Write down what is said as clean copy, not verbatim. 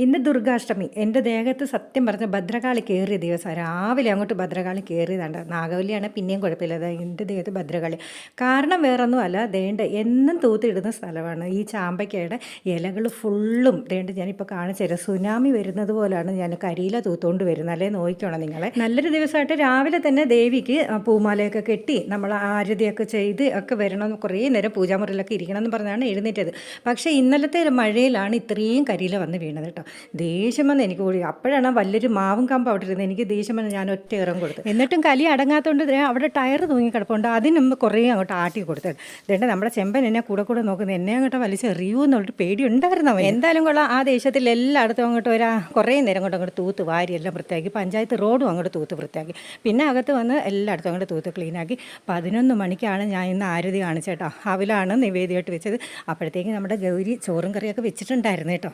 ഇന്ന് ദുർഗാഷ്ടമി. എൻ്റെ ദേഹത്ത് സത്യം പറഞ്ഞ ഭദ്രകാളി കയറിയ ദിവസം. രാവിലെ അങ്ങോട്ട് ഭദ്രകാളി കയറിയതാണ്. നാഗവല്ലിയാണ് പിന്നെയും കുഴപ്പമില്ല. എൻ്റെ ദേഹത്ത് ഭദ്രകാളി. കാരണം വേറൊന്നും അല്ല, ദേണ്ട എന്നും തൂത്തിടുന്ന സ്ഥലമാണ്. ഈ ചാമ്പയ്ക്കയുടെ ഇലകൾ ഫുള്ളും ദേണ്ട ഞാനിപ്പോൾ കാണിച്ചു തരാം. സുനാമി വരുന്നത് പോലെയാണ് ഞാൻ കരിയില തൂത്തുകൊണ്ട് വരുന്നത്. അല്ലേ നോക്കണം നിങ്ങളെ. നല്ലൊരു ദിവസമായിട്ട് രാവിലെ തന്നെ ദേവിക്ക് പൂമാലയൊക്കെ കെട്ടി നമ്മൾ ആരതിയൊക്കെ ചെയ്ത് ഒക്കെ വരണം. കുറേ നേരം പൂജാമുറിയിലൊക്കെ ഇരിക്കണം എന്ന് പറഞ്ഞാണ് എഴുന്നേറ്റത്. പക്ഷേ ഇന്നലത്തെ മഴയിലാണ് ഇത്രയും കരിയില വന്ന് വീണത് കേട്ടോ. ദേഷ്യം വന്ന് എനിക്ക് കൂടി. അപ്പോഴാണ് വലിയൊരു മാവും കമ്പ് അവിടെ ഇരുന്നത്. എനിക്ക് ദേഷ്യം വന്ന് ഞാൻ ഒറ്റ ഇറം കൊടുത്തു. എന്നിട്ടും കലി അടങ്ങാത്തതുകൊണ്ട് അവിടെ ടയർ തൂങ്ങി കിടപ്പുണ്ട്. അതിനും കുറേ അങ്ങോട്ട് ആട്ടി കൊടുത്തത്. ഇതേണ്ട നമ്മുടെ ചെമ്പൻ എന്നെ കൂടെ നോക്കുന്നത്. എന്നെ അങ്ങോട്ട് വലിച്ചെറിയൂ എന്നുള്ളൊരു പേടി ഉണ്ടായിരുന്നു. അവൻ എന്തായാലും കൊള്ളാം. ആ ദേശത്തിൽ എല്ലായിടത്തും അങ്ങോട്ട് കുറേ നേരം അങ്ങോട്ട് തൂത്ത് വാരി എല്ലാം വൃത്തിയാക്കി. പഞ്ചായത്ത് റോഡും അങ്ങോട്ട് തൂത്ത് വൃത്തിയാക്കി. പിന്നെ അകത്ത് വന്ന് എല്ലായിടത്തും അങ്ങോട്ട് തൂത്ത് ക്ലീനാക്കി. 11 മണിക്കാണ് ഞാൻ ഇന്ന് ആരതി കാണിച്ചേട്ടോ. അവിലാണ് നിവേദ്യമായിട്ട് വെച്ചത്. അപ്പോഴത്തേക്ക് നമ്മുടെ ഗൗരി ചോറും കറിയൊക്കെ വെച്ചിട്ടുണ്ടായിരുന്നു കേട്ടോ.